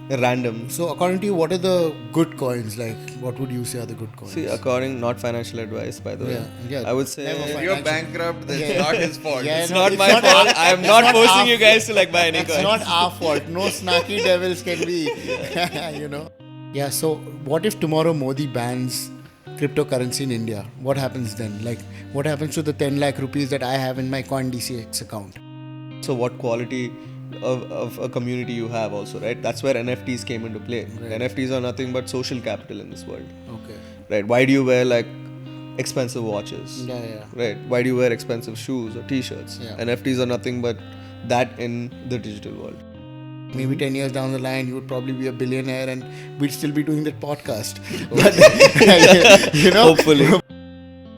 random. So according to you, what are the good coins? Like, what would you say are the good coins? See, according, not financial advice, by the way. Yeah. I would Never say If financial. you're bankrupt, that's Yeah. not his fault. Yeah, it's no, not it's my not fault. our- I am it's not not forcing our you guys to like buy any It's coins. not our fault. No snarky devils can be, Yeah, so what if tomorrow Modi bans cryptocurrency in India? What happens then? Like, what happens to the 10 lakh rupees that I have in my CoinDCX account? So what quality of a community you have also, right? That's where NFTs came into play. Right. NFTs are nothing but social capital in this world, Okay. right? Why do you wear like expensive watches? Yeah. Right? Why do you wear expensive shoes or t-shirts? Yeah. NFTs are nothing but that in the digital world. Maybe 10 years down the line, you would probably be a billionaire and we'd still be doing that podcast. But, Hopefully.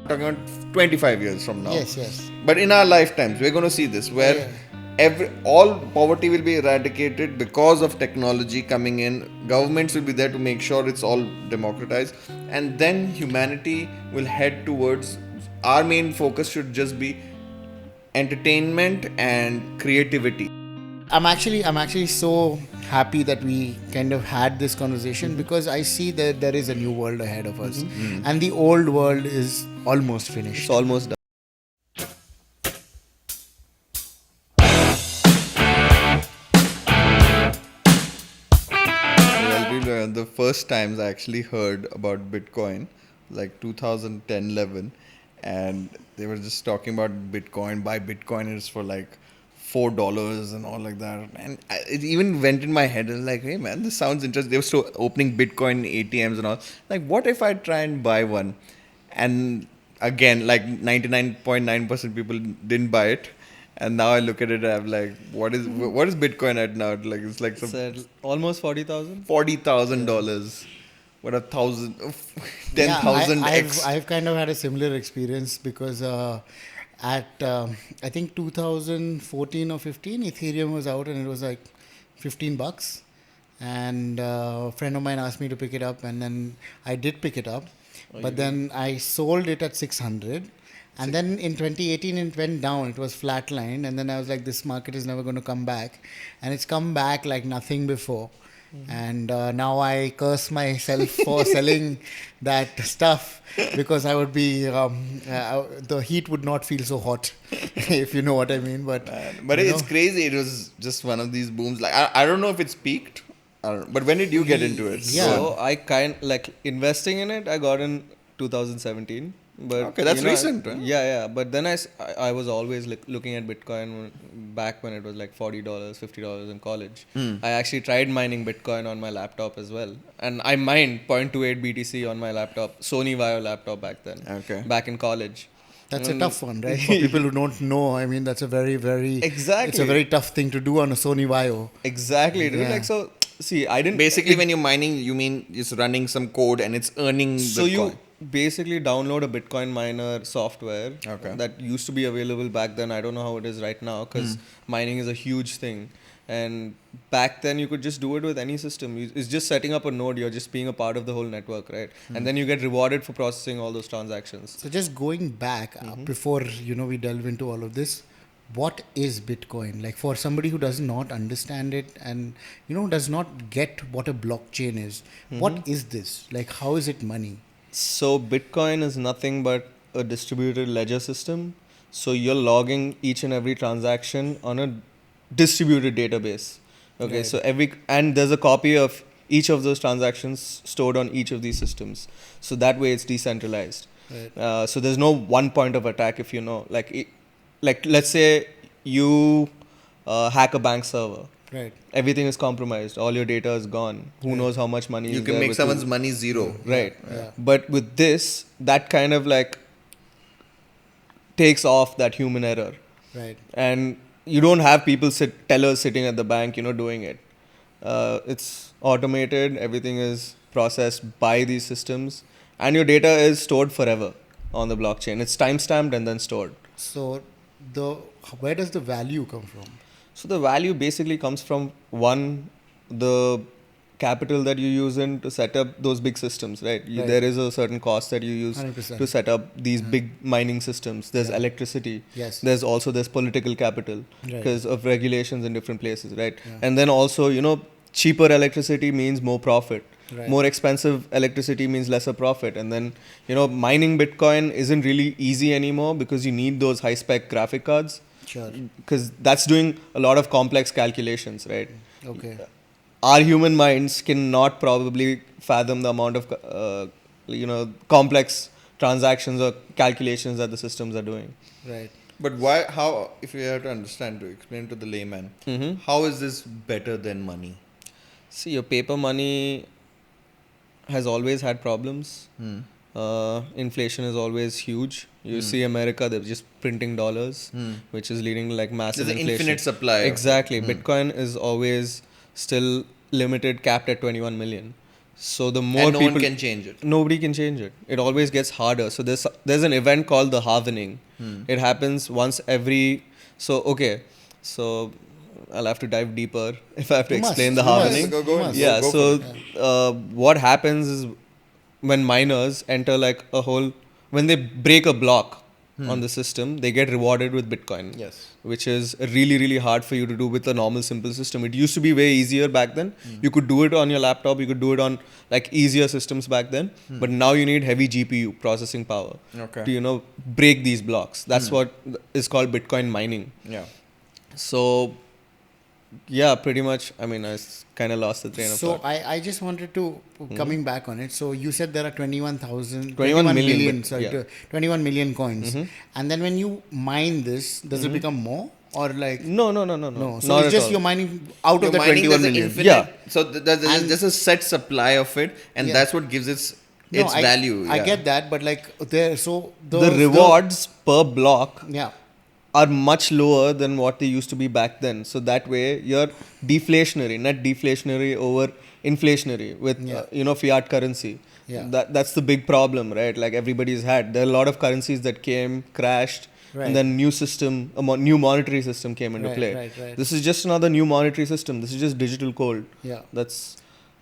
Talking about 25 years from now. Yes. But in our lifetimes, we're going to see this where all poverty will be eradicated because of technology coming in. Governments will be there to make sure it's all democratized, and then humanity will head towards. Our main focus should just be entertainment and creativity. I'm actually so happy that we kind of had this conversation because I see that there is a new world ahead of us, and the old world is almost finished. It's almost done. Well, the first times I actually heard about Bitcoin, like 2010-11, and they were just talking about Bitcoin. Buy Bitcoin, it's for like $4 and all like that. And it even went in my head. I was like, hey man, this sounds interesting. They were still opening Bitcoin ATMs and all. Like, what if I try and buy one? And again, like 99.9% people didn't buy it. And now I look at it and I'm like, what is Bitcoin at now? Like, it's like some It's almost 40,000. $40,000. What 10,000 X. I've kind of had a similar experience because at I think 2014 or 15, Ethereum was out and it was like $15, and a friend of mine asked me to pick it up, and then I did pick it up, but then I sold it at 600. And then in 2018 it went down, it was flatlined, and then I was like, this market is never going to come back, and it's come back like nothing before. And now I curse myself for selling that stuff because I would be the heat would not feel so hot if you know what I mean. But It's crazy. It was just one of these booms. Like I don't know if it's peaked, but when did you get into it? Yeah. So I investing in it. I got in 2017. But Okay, that's recent, right? Yeah. But then I was always looking at Bitcoin back when it was like $40, $50 in college. I actually tried mining Bitcoin on my laptop as well, and I mined 0.28 BTC on my laptop, Sony Vaio laptop back then. Okay. Back in college. that's a tough one, right? For people who don't know, I mean, that's a very, very Exactly. It's a very tough thing to do on a Sony Vaio. Exactly, dude. Yeah. Like, so see, I didn't Basically, when you're mining, you mean it's running some code and it's earning So the you coin. basically download a Bitcoin miner software that used to be available back then. I don't know how it is right now because mining is a huge thing. And back then you could just do it with any system. It's just setting up a node. You're just being a part of the whole network, right? And then you get rewarded for processing all those transactions. So just going back before we delve into all of this, what is Bitcoin? Like for somebody who does not understand it and does not get what a blockchain is, what is this? Like how is it money? So Bitcoin is nothing but a distributed ledger system. So you're logging each and every transaction on a distributed database. Okay, Right. so and there's a copy of each of those transactions stored on each of these systems. So that way it's decentralized. Right. So there's no one point of attack if like let's say you hack a bank server. Right. Everything is compromised. All your data is gone. Who knows how much money You is can there make with someone's you. money zero. Right. Yeah. But with this, that kind of like takes off that human error. Right. And you don't have tellers sitting at the bank, doing it. It's automated. Everything is processed by these systems. And your data is stored forever on the blockchain. It's time-stamped and then stored. So where does the value come from? So the value basically comes from the capital that you use to set up those big systems, right? Right. There is a certain cost that you use 100%. to set up these big mining systems. There's electricity. Yes. There's political capital Right. because of regulations in different places, right? Yeah. And then also, cheaper electricity means more profit. Right. More expensive electricity means lesser profit. And then, mining Bitcoin isn't really easy anymore because you need those high spec graphic cards. Sure. Because that's doing a lot of complex calculations, right? Okay. Our human minds cannot probably fathom the amount of, complex transactions or calculations that the systems are doing. Right. But why? How? If you have to understand, to explain to the layman, how is this better than money? See, your paper money has always had problems. Inflation is always huge. You see America, they're just printing dollars, which is leading to like massive There's an inflation. infinite supply. Exactly. Bitcoin is always still limited, capped at 21 million. So the more And no people, one can change it. nobody can change it. It always gets harder. So there's an event called the halvening. It happens once every. So I'll have to dive deeper if I have to You must, explain the you must. halvening. Go ahead. Yeah. Go So for what happens is when miners enter like when they break a block on the system, they get rewarded with Bitcoin. Yes. Which is really, really hard for you to do with a normal, simple system. It used to be way easier back then. You could do it on your laptop. You could do it on like easier systems back then. But now you need heavy GPU processing power Okay. to, break these blocks. That's what is called Bitcoin mining. Yeah. So, yeah, pretty much. I mean, I kind of lost the train of So thought. I just wanted to, coming back on it. So you said there are 21 21 million, million, but- sorry, yeah. 21 million coins. And then when you mine this, does it become more or like? No. No. So Not it's at just all. you're mining out of the You're mining, 21 there's an million. infinite- Yeah. So there's And- just a set supply of it, and Yeah. that's what gives its No, value. I yeah. get that, but like there, so The rewards per block Yeah. are much lower than what they used to be back then. So that way you're net deflationary over inflationary with fiat currency. Yeah. That's the big problem, right? Like everybody's had. There are a lot of currencies that came, crashed, Right. and then new monetary system came into Right, play. right. This is just another new monetary system. This is just digital gold. Yeah. That's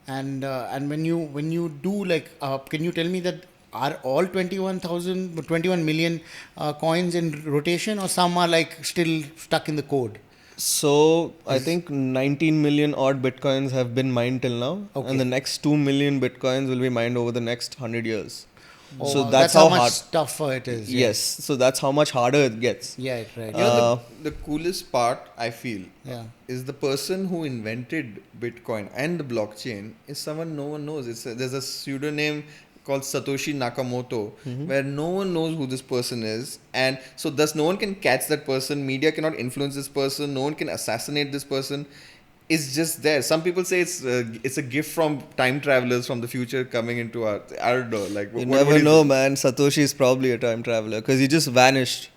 And when you do like, can you tell me that are all 21 million coins in rotation, or some are like still stuck in the code? so. I think 19 million odd bitcoins have been mined till now, Okay. and the next 2 million bitcoins will be mined over the next 100 years. Oh, So wow, that's how how much hard. tougher it is. Yes, so that's how much harder it gets. Yeah. Right. You know, the coolest part, I feel, Yeah. is the person who invented Bitcoin and the blockchain is someone no one knows. There's a pseudonym called Satoshi Nakamoto, where no one knows who this person is, and so thus no one can catch that person. Media cannot influence this person. No one can assassinate this person. It's just there. Some people say it's a gift from time travelers from the future coming into our. I don't know. Like You what never do you know, think? man. Satoshi is probably a time traveler because he just vanished.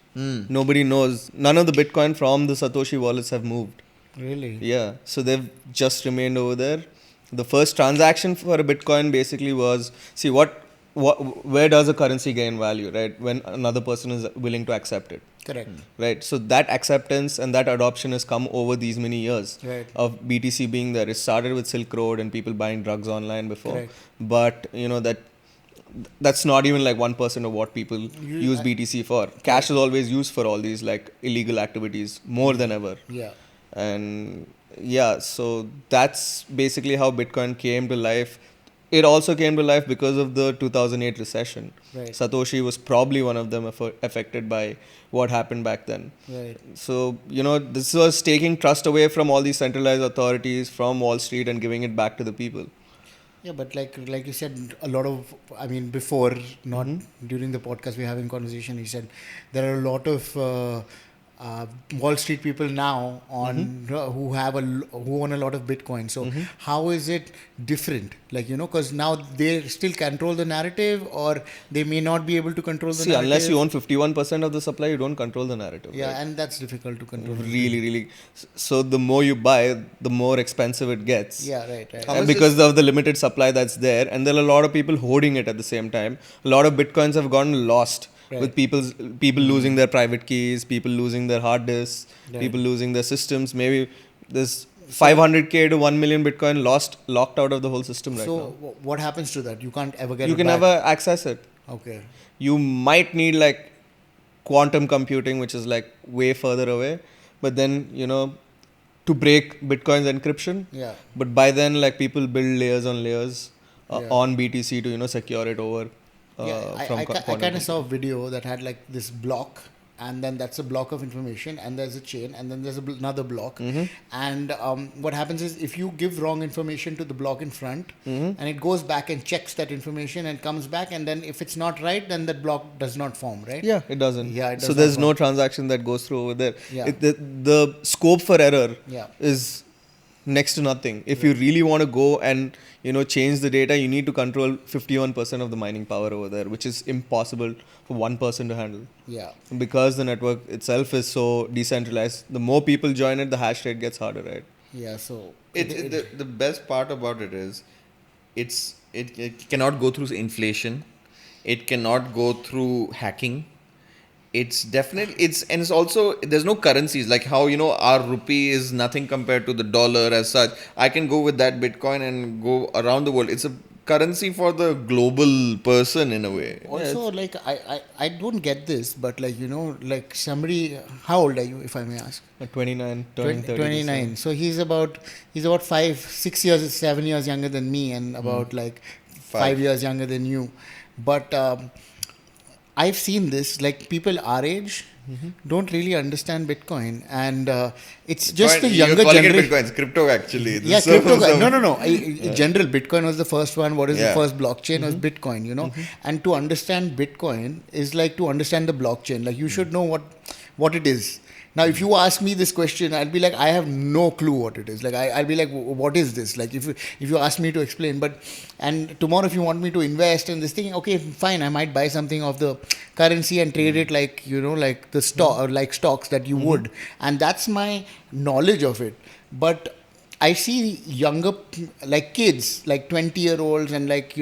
Nobody knows. None of the Bitcoin from the Satoshi wallets have moved. Really? Yeah, so they've just remained over there. The first transaction for a Bitcoin basically was where does a currency gain value, right? When another person is willing to accept it. Correct. Right, so that acceptance and that adoption has come over these many years Right. of BTC being there. It started with Silk Road and people buying drugs online before, Correct. but that's not even like 1% of what people use BTC for. Cash is always used for all these like illegal activities more than ever. Yeah. And yeah, so that's basically how Bitcoin came to life. It also came to life because of the 2008 recession. Right. Satoshi was probably one of them affected by what happened back then. Right. So, this was taking trust away from all these centralized authorities, from Wall Street, and giving it back to the people. Yeah, but like you said, a lot of, I mean, before, not during the podcast we're having conversation, you said there are a lot of Wall Street people now who own a lot of Bitcoin. So how is it different? Like, because now they still control the narrative, or they may not be able to control the narrative. Unless you own 51% of the supply, you don't control the narrative. Yeah, right? and that's difficult to control. Really, really. So the more you buy, the more expensive it gets. Yeah, right. How And much because of the limited supply that's there, and there are a lot of people hoarding it at the same time. A lot of Bitcoins have gone lost. Right. With people losing their private keys, people losing their hard disks, Right. people losing their systems. Maybe there's 500K to 1 million Bitcoin locked out of the whole system right So now. what happens to that? You can't ever get You it can back. never access it. Okay. You might need like quantum computing, which is like way further away. But then, to break Bitcoin's encryption. Yeah. But by then, like, people build layers on layers Yeah. on BTC to, secure it over. I kind of saw a video that had like this block, and then that's a block of information, and there's a chain, and then there's another block. And what happens is if you give wrong information to the block in front, and it goes back and checks that information and comes back, and then if it's not right, then that block does not form, right? Yeah, it doesn't. Yeah, it does so there's no transaction that goes through over there. Yeah. The scope for error Yeah. is next to nothing. If you really want to go and change the data, you need to control 51% of the mining power over there, which is impossible for one person to handle. Yeah. Because the network itself is so decentralized, the more people join it, the hash rate gets harder, right? Yeah. So The best part about it is it cannot go through inflation. It cannot go through hacking. It's also, there's no currencies like how our rupee is nothing compared to the dollar as such. I can go with that Bitcoin and go around the world. It's a currency for the global person in a way. also, like I don't get this, but like like somebody, how old are you, if I may ask? 29, turning 30. 29. So he's about 5, 6 years, 7 years younger than me, and about like 5 years younger than you. But I've seen this, like people our age don't really understand Bitcoin, and it's just the younger generation. Bitcoin, it's crypto actually. Yeah, crypto. No. In general, Bitcoin was the first one. What is the first blockchain? Was Bitcoin, And to understand Bitcoin is like to understand the blockchain. Like you should know what it is. Now, if you ask me this question, I'll be like, I have no clue what it is. Like, I'll be like, what is this? Like, if you ask me to explain, and tomorrow if you want me to invest in this thing, okay, fine, I might buy something of the currency and trade it like, like the stock, or like stocks that you would. And that's my knowledge of it. But I see younger, like kids, like 20-year-olds and like,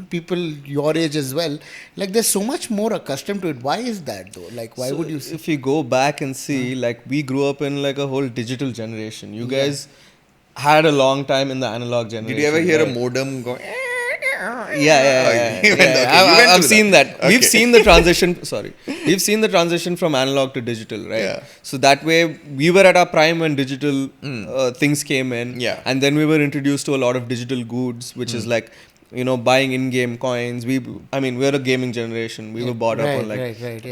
people your age as well. Like they're so much more accustomed to it. Why is that though? Like, why would you say? If you go back and see, like we grew up in like a whole digital generation. You guys had a long time in the analog generation. Did you ever hear a modem go? Yeah. I've seen that. Okay. We've seen the transition. Sorry, we've seen the transition from analog to digital, right? Yeah. So that way, we were at our prime when digital things came in. Yeah. And then we were introduced to a lot of digital goods, which is like, buying in-game coins. We're a gaming generation. We were brought up on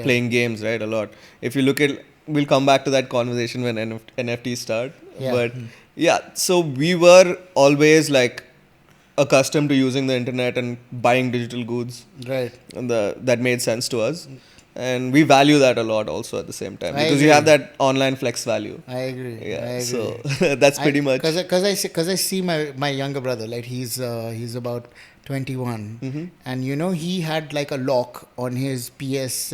playing games, right? A lot. If you look at, we'll come back to that conversation when NFTs start. Yeah. But so we were always like accustomed to using the internet and buying digital goods. Right. And that made sense to us. And we value that a lot also at the same time. Because you have that online flex value. I agree. Yeah. So that's pretty much. Because I see my younger brother, like he's about 21. And he had like a lock on his PS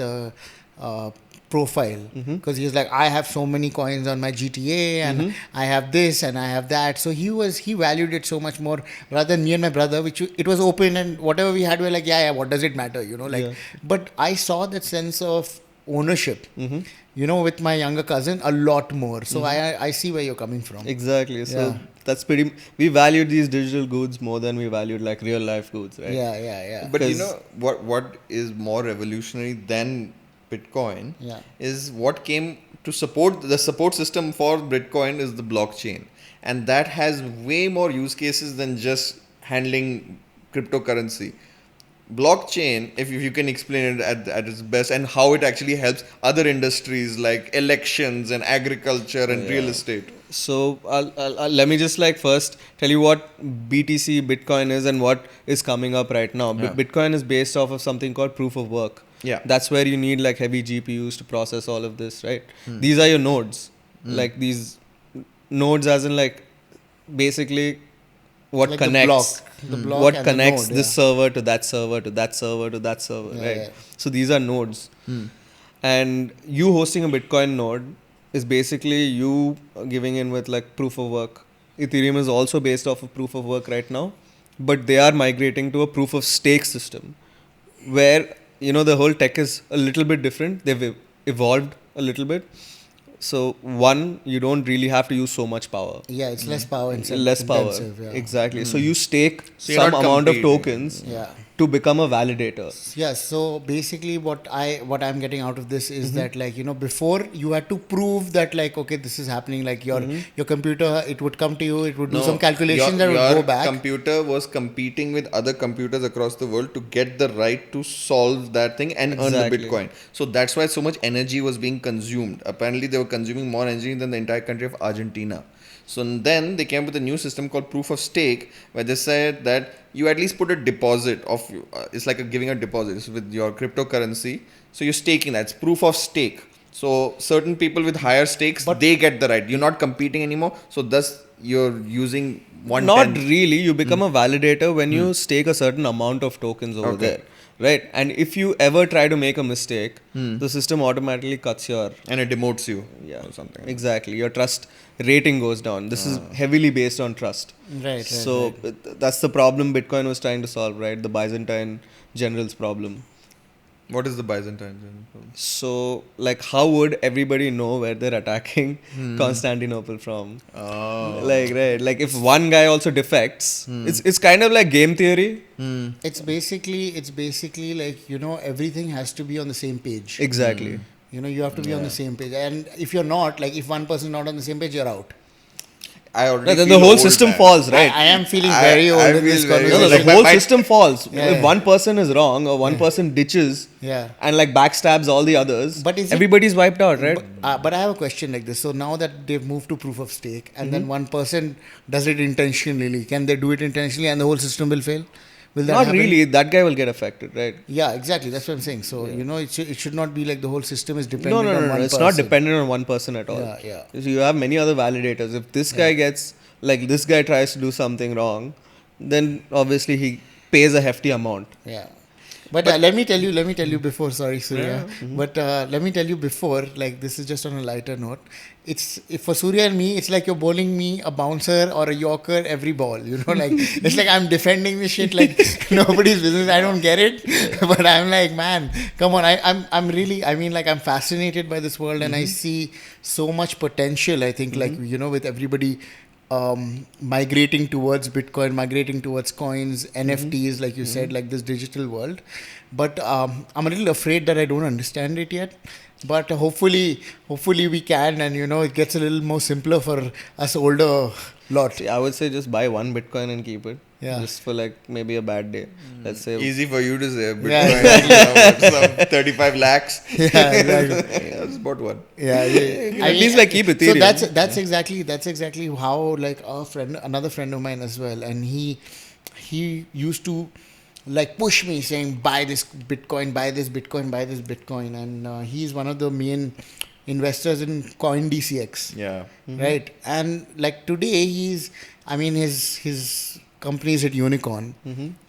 profile, because he's like, I have so many coins on my GTA, and I have this and I have that. So he valued it so much more rather than me and my brother, which it was open, and whatever we had, we're like, what does it matter, But I saw that sense of ownership, with my younger cousin a lot more. So I see where you're coming from. Exactly. So that's we valued these digital goods more than we valued like real life goods, right? Yeah. But what is more revolutionary than Bitcoin is what came to support the support system for Bitcoin is the blockchain, and that has way more use cases than just handling cryptocurrency. Blockchain, if you can explain it at its best, and how it actually helps other industries like elections and agriculture and real estate. So I'll let me just like first tell you what BTC Bitcoin is and what is coming up right now. Bitcoin is based off of something called proof of work. Yeah. That's where you need like heavy GPUs to process all of this, right? These are your nodes. Like these nodes as in like basically what like connects. The block what and connects the node, this server to that server to that server to that server, right? Yeah. So these are nodes. And you hosting a Bitcoin node is basically you giving in with like proof of work. Ethereum is also based off of proof of work right now, but they are migrating to a proof of stake system where the whole tech is a little bit different. They've evolved a little bit. So one, you don't really have to use so much power. Yeah, it's less power intensive. Less power. Yeah. Exactly. So you stake some amount of tokens. Yeah. to become a validator. Yes. So basically, what I'm getting out of this is that, like, before you had to prove that, like, okay, this is happening. Like your computer, it would come to you, it would do some calculations that would go back. Your computer was competing with other computers across the world to get the right to solve that thing and earn the Bitcoin. So that's why so much energy was being consumed. Apparently, they were consuming more energy than the entire country of Argentina. So then they came up with a new system called proof of stake, where they said that you at least put a deposit of, it's like giving a deposit. It's with your cryptocurrency. So you're staking that. It's proof of stake. So certain people with higher stakes, they get the right. You're not competing anymore. So thus you're using one. Not really. You become a validator when you stake a certain amount of tokens over there. Right? And if you ever try to make a mistake, the system automatically cuts your... And it demotes you. Yeah. Or something. Exactly. Your trust rating goes down. This is heavily based on trust. Right. So that's the problem Bitcoin was trying to solve, right? The Byzantine generals problem. What is the Byzantine general problem? So, like, how would everybody know where they're attacking Constantinople from? Oh. Like, right? Like, if one guy also defects, it's kind of like game theory. It's basically like, everything has to be on the same page. Exactly. You have to be on the same page. And if you're not, like, if one person is not on the same page, you're out. I already Then feel the whole old, system man. falls, right? I am feeling very old in this very conversation. old. No, the Like whole my system falls. Yeah. If one person is wrong or one person ditches Yeah. and like backstabs all the others, But is it- everybody's wiped out, right? But I have a question like this. So now that they've moved to proof of stake, and then one person does it intentionally, can they do it intentionally and the whole system will fail? Will that Not happen? really. That guy will get affected, right? Yeah, exactly. That's what I'm saying. So, it should not be like the whole system is dependent No. on one person. It's not dependent on one person at all. Yeah. So you have many other validators. If this guy gets, like, this guy tries to do something wrong, then obviously he pays a hefty amount. Yeah. But let me tell you before, sorry, Surya. But let me tell you before, like, this is just on a lighter note. If for Surya and me, it's like you're bowling me a bouncer or a yorker every ball, like, it's like I'm defending this shit like nobody's business. I don't get it. But I'm like, man, come on. I'm really, I'm fascinated by this world and I see so much potential, I think, like, with everybody migrating towards Bitcoin, migrating towards coins, NFTs, like you said, like this digital world. But I'm a little afraid that I don't understand it yet. But hopefully we can, and it gets a little more simpler for us older lot. I would say just buy one Bitcoin and keep it. Yeah. Just for like maybe a bad day. Let's say. Easy for you to say. Bitcoin, Yeah. some 35 lakhs. Yeah, exactly. Yeah, that's about one. Yeah. At least like keep Ethereum. So that's exactly how, like, another friend of mine as well, and he used to like push me saying, buy this Bitcoin, and he's one of the main investors in CoinDCX. Yeah. Right. And like today his company is at unicorn.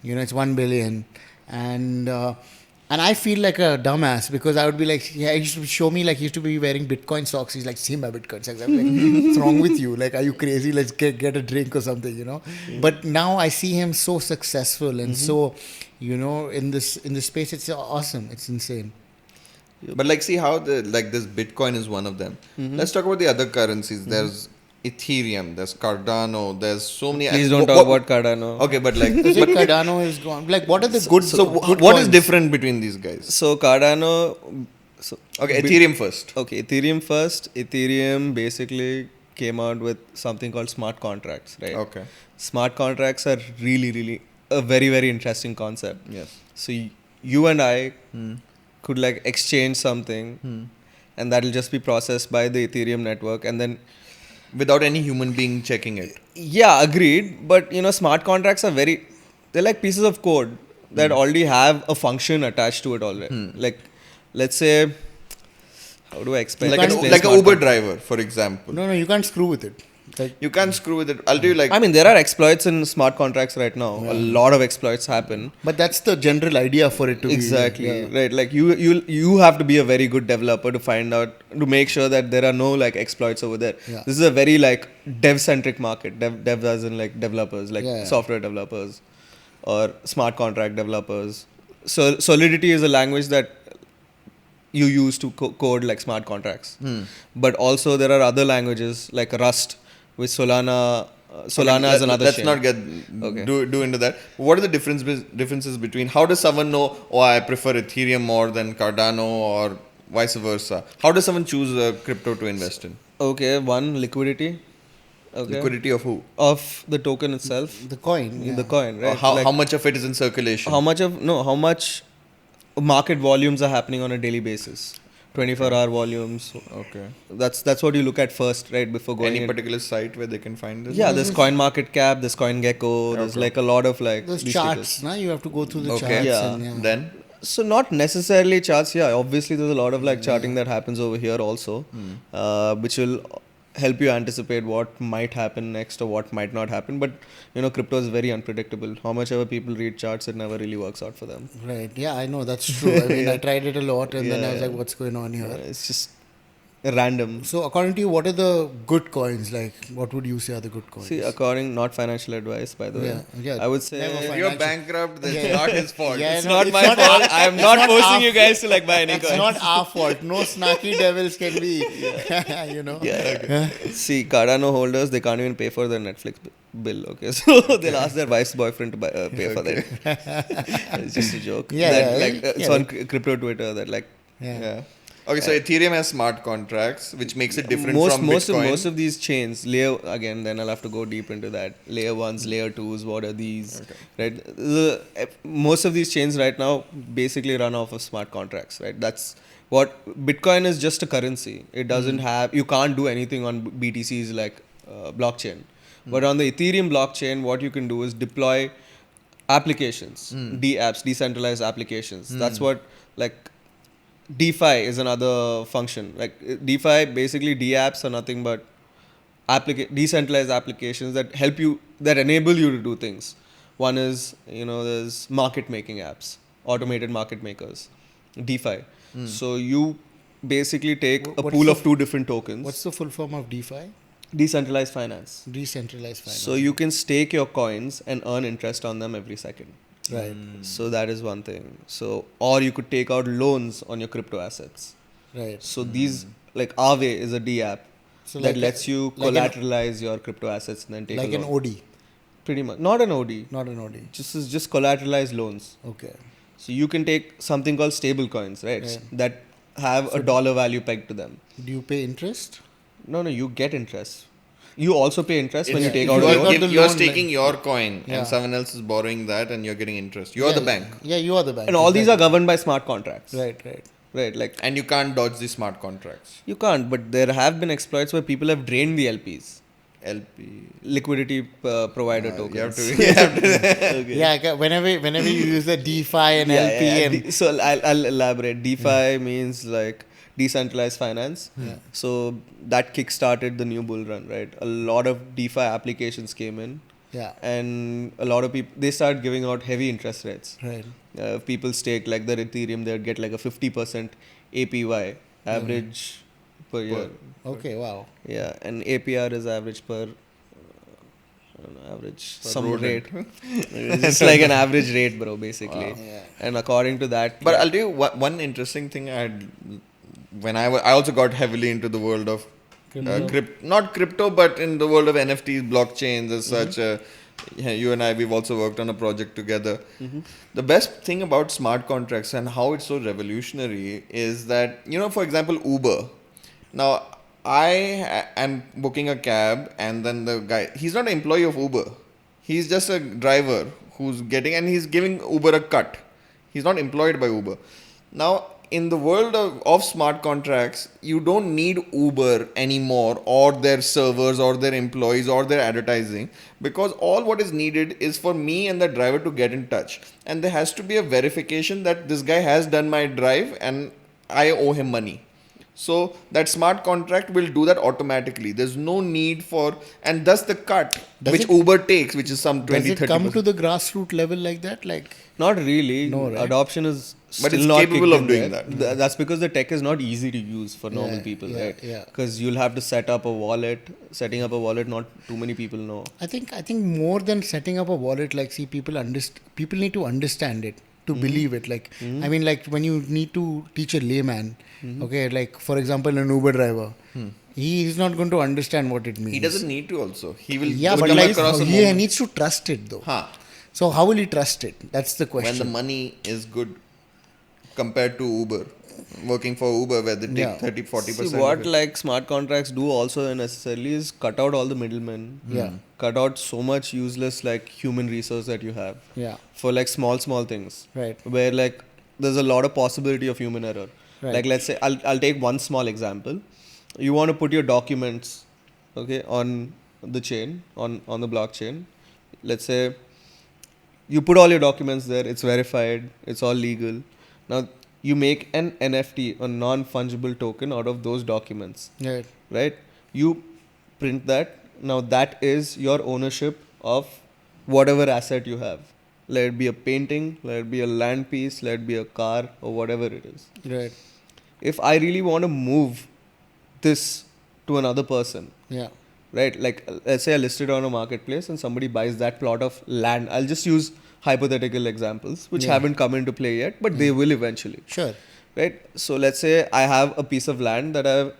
It's 1 billion, and I feel like a dumbass because I would be like, he used to show me, like, he used to be wearing Bitcoin socks. He's like, see my Bitcoin socks. I'm like, what's wrong with you? Like, are you crazy? Let's get a drink or something, But now I see him so successful and so, in this space, it's awesome. It's insane. But like, see how this Bitcoin is one of them. Let's talk about the other currencies. There's Ethereum, there's Cardano, there's so many. Please don't talk about Cardano. Okay, but like, Cardano is gone. Like, what are the good? So good what is coins? different between these guys? So Cardano. Okay, Ethereum first. Okay, Ethereum first. Ethereum basically came out with something called smart contracts, right? Okay. Smart contracts are really, really a very, very interesting concept. Yes. So you and I could like exchange something, and that'll just be processed by the Ethereum network, and then Without any human being checking it. yeah, agreed. But smart contracts are they're like pieces of code that already have a function attached to it already. Like, let's say, how do I explain? Like an smart Uber contract? driver, for example. No, you can't screw with it. Like, You can't screw with it. I'll tell you like. I mean, there are exploits in smart contracts right now. A lot of exploits happen. but that's the general idea for it to Exactly. be. Right. Like you have to be a very good developer to find out, to make sure that there are no like exploits over there. Yeah. This is a very like dev centric market. Dev as in like developers, like software developers or smart contract developers. So Solidity is a language that you use to code like smart contracts. But also there are other languages like Rust, which Solana Solana is another Let's chain. not get do into that. What are the differences between, how does someone know, oh, I prefer Ethereum more than Cardano, or vice versa? How does someone choose a crypto to invest in? Okay, one, liquidity. Okay. Liquidity of who? Of the token itself. The coin. The coin, right? How much of it is in circulation? How much market volumes are happening on a daily basis. 24-hour volumes. Okay. That's what you look at first, right? Before going Any particular site where they can find this? Yeah, there's CoinMarketCap, there's CoinGecko, there's like a lot of like Those these charts, na? You have to go through the Okay. charts. Yeah. And, Then? So not necessarily charts, yeah. Obviously, there's a lot of like charting that happens over here also, which will help you anticipate what might happen next or what might not happen. But crypto is very unpredictable. How much ever people read charts, it never really works out for them. Right. Yeah, I know. That's true. I mean, I tried it a lot and then I was Yeah. like, what's going on here? It's just random. So according to you, what are the good coins? Like, what would you say are the good coins? See, not financial advice, by the way. Yeah. I would say Never If financial. you're bankrupt, that's Yeah. not his fault. Yeah, it's no, not it's my not fault. our- I'm it's not not forcing our- you guys to like buy any It's coins. not our fault. No snarky devils can be, Yeah. See, Cardano holders, they can't even pay for their Netflix bill. Okay, so they'll ask their wife's boyfriend to pay for that. It's just a joke. It's on crypto Twitter that like. Yeah. Okay, so Ethereum has smart contracts, which makes it different from most Bitcoin. of these chains, then I'll have to go deep into that. Layer 1s, layer 2s, what are these? Right? Most of these chains right now basically run off of smart contracts, right? That's what Bitcoin is, just a currency. It doesn't have, you can't do anything on BTC's like blockchain. But on the Ethereum blockchain, what you can do is deploy applications, apps, decentralized applications. That's what like DeFi is another function. Like DeFi, basically apps are nothing but decentralized applications that help you, that enable you to do things. One is, there's market making apps, automated market makers, DeFi. So you basically take a pool of two different tokens. What's the full form of DeFi? Decentralized finance. Decentralized finance. So you can stake your coins and earn interest on them every second. Right. So that is one thing. So, or you could take out loans on your crypto assets. Right. So these, like Aave is a D app that lets you collateralize your crypto assets and then take like a loan. an OD. Pretty much. Not an OD. Not an OD. Just collateralized loans. Okay. So you can take something called stable coins, right? That have a dollar value pegged to them. Do you pay interest? No, you get interest. You also pay interest when you take If out a loan. you're staking your coin and someone else is borrowing that and you're getting interest. You're the bank. Yeah, you are the bank. And all these are governed by smart contracts. Right. Like, and you can't dodge the smart contracts. You can't, but there have been exploits where people have drained the LPs. Liquidity provider tokens. You have to Yeah, whenever you use the DeFi and LP so I'll elaborate. DeFi means like decentralized finance. So that kickstarted the new bull run, right? A lot of DeFi applications came in. Yeah. And a lot of people, they started giving out heavy interest rates. Right. If people stake like their Ethereum, they would get like a 50% APY average per year. Okay, wow. Yeah, and APR is average per, I don't know, average some rate. It's like an average rate, bro, basically. Wow. Yeah. And according to that. But I'll tell you one interesting thing I also got heavily into the world of not crypto, but in the world of NFTs, blockchains as such. You and I, we've also worked on a project together. The best thing about smart contracts and how it's so revolutionary is that, for example, Uber. Now, I am booking a cab and then the guy, he's not an employee of Uber. He's just a driver who's and he's giving Uber a cut. He's not employed by Uber. Now, in the world of smart contracts, you don't need Uber anymore or their servers or their employees or their advertising, because all what is needed is for me and the driver to get in touch. And there has to be a verification that this guy has done my drive and I owe him money. So that smart contract will do that automatically. There's no need for, and thus the cut Uber takes, which is some 20-30%. Does it come to the grassroots level like that? Not really. No, right? Adoption is but still it's not capable of doing there. that. That's because the tech is not easy to use for normal people, right? Yeah. Because you'll have to set up a wallet. Setting up a wallet, not too many people know. I think more than setting up a wallet, people need to understand it to believe it. Like, I mean, like when you need to teach a layman, okay, like for example, an Uber driver, he is not going to understand what it means. He doesn't need to also. He will Yeah, just but come like across a he moment. needs to trust it though. Huh. So how will he trust it? That's the question. When the money is good compared to Uber, working for Uber where they take 30-40%. See, what like smart contracts do also necessarily is cut out all the middlemen. Yeah. Cut out so much useless like human resource that you have. Yeah. For like small things. Right. Where like there's a lot of possibility of human error. Right. Like let's say I'll take one small example. You want to put your documents, okay, on the chain, on the blockchain. Let's say you put all your documents there, it's verified, it's all legal. Now you make an NFT, a non-fungible token out of those documents. Right. Right? You print that. Now that is your ownership of whatever asset you have. Let it be a painting, let it be a land piece, let it be a car or whatever it is. Right. If I really want to move this to another person, Yeah. right? Like let's say I listed on a marketplace and somebody buys that plot of land. I'll just use hypothetical examples which haven't come into play yet, but they will eventually. Sure. Right? So let's say I have a piece of land that I've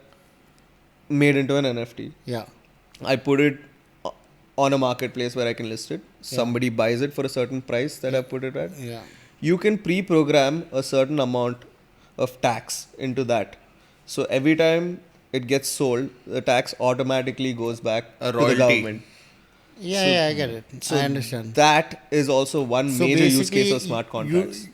made into an NFT. Yeah. I put it on a marketplace where I can list it. Somebody buys it for a certain price that I put it at. Yeah. You can pre-program a certain amount of tax into that. So every time it gets sold, the tax automatically goes back to the royalty. government. Yeah, I get it. So I understand. that is also one So major use basically, case of smart contracts.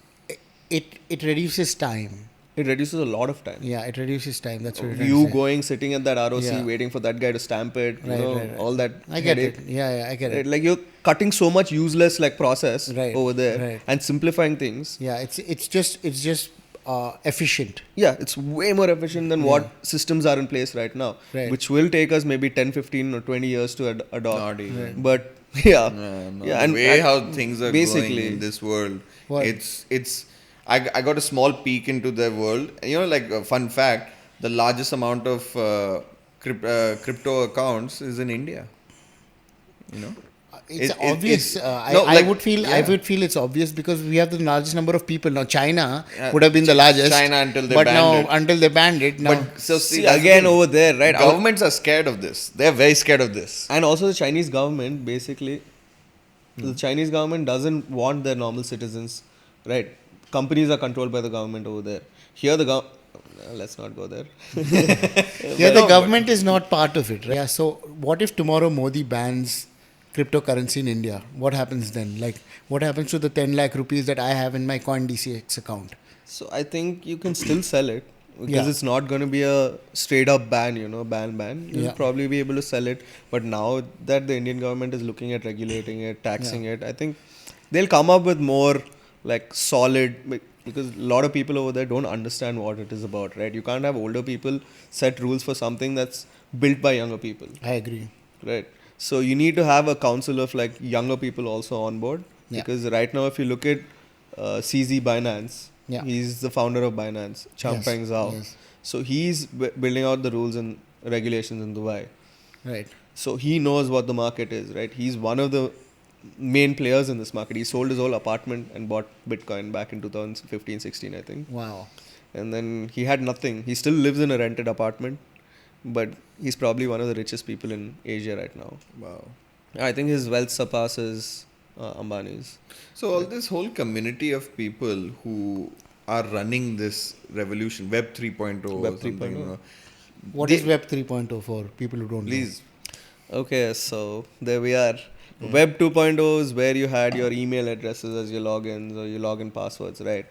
It reduces time. It reduces a lot of time. Yeah, it reduces time. That's what you're You trying to say. going, sitting at that ROC, Yeah. waiting for that guy to stamp it, Right, right. all that. I get headache. it. Yeah, I get Right, it. like you're cutting so much useless like process Right, over there right. and simplifying things. Yeah, it's just efficient. Yeah, it's way more efficient than what systems are in place right now, Right. which will take us maybe 10, 15 or 20 years to adopt. Not even. But yeah, No, yeah, the way how things are basically going in this world, What? it's. I got a small peek into their world. You know, like a fun fact: the largest amount of crypto accounts is in India. You know, It's It- obvious. no, I like, would feel it's obvious because we have the largest number of people now. China Yeah, would have been the largest. China until they but banned now it. until they banned it. Now, But so see, that's the again thing. over there, right? Governments are scared of this. They're very scared of this. And also the Chinese government basically, the Chinese government doesn't want their normal citizens, right? Companies are controlled by the government over there. Here the let's not go there. the government is not part of it. Right? Yeah. So what if tomorrow Modi bans cryptocurrency in India? What happens then? Like what happens to the 10 lakh rupees that I have in my CoinDCX account? So I think you can still sell it because Yeah. it's not going to be a straight up ban, ban. You'll Yeah. probably be able to sell it. But now that the Indian government is looking at regulating it, taxing it, I think they'll come up with more like solid, because a lot of people over there don't understand what it is about, right? You can't have older people set rules for something that's built by younger people, I agree. right? So you need to have a council of like younger people also on board, Yeah. because right now if you look at CZ Binance, Yeah. he's the founder of Binance, Changpeng Zhao. Yes. So he's building out the rules and regulations in Dubai. Right. So he knows what the market is, right? He's one of the main players in this market. He sold his whole apartment and bought Bitcoin back in 2015-16, I think. Wow. And then he had nothing. He still lives in a rented apartment, but he's probably one of the richest people in Asia right now. Wow. I think his wealth surpasses Ambani's. So all this whole community of people who are running this revolution, Web 3.0 Web or something, 3.0. you know, What They- is Web 3.0 for people who don't please. Okay, so there we are. Web 2.0 is where you had your email addresses as your logins or your login passwords, right?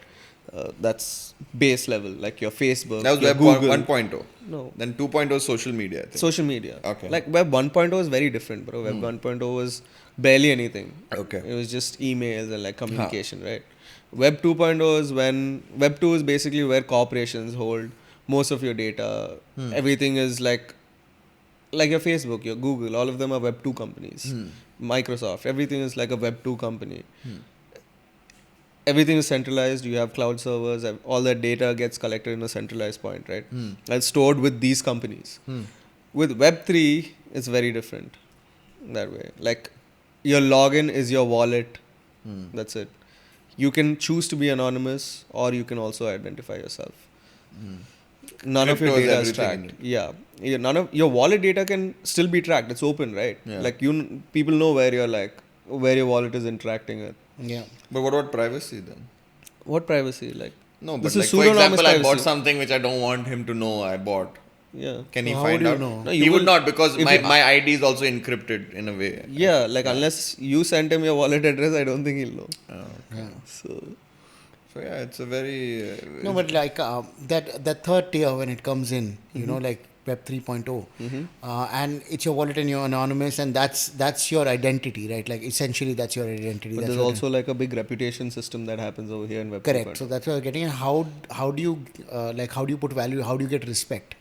That's base level, like your Facebook, That was your Web Google. 1.0. No, Then 2.0 is social media, I think. social media. Okay. Like Web 1.0 is very different, bro. Web 1.0 was barely anything. Okay. It was just emails and like communication, right? Web 2.0 is when Web 2 is basically where corporations hold most of your data. Everything is like your Facebook, your Google, all of them are Web 2 companies. Microsoft, everything is like a Web 2 company. Everything is centralized. You have cloud servers. All that data gets collected in a centralized point, right? And stored with these companies. With Web 3, it's very different that way. Like your login is your wallet. That's it. You can choose to be anonymous, or you can also identify yourself. None of your Crypto is data is everything in tracked. Yeah, none of your wallet data can still be tracked. It's open, right? Yeah. Like people know where your wallet is interacting with. Yeah. But what about privacy then? What privacy? Like, No, but this like is for pseudonymous example, I bought privacy. something which I don't want him to know I bought. Yeah. Can So he how find do you out? know? No, He you would will- not, because if my you- ID is also encrypted in a way. Yeah, like unless you sent him your wallet address, I don't think he'll know. Oh, okay. Yeah. So yeah, it's a very No, but like that third tier when it comes in, you know, like Web 3.0, and it's your wallet and you're anonymous, and that's your identity, right? Like essentially that's your identity. But That's there's your also like a big reputation system that happens over here in Web correct. 3.0. So that's what I'm getting. And how do you how do you put value? How do you get respect?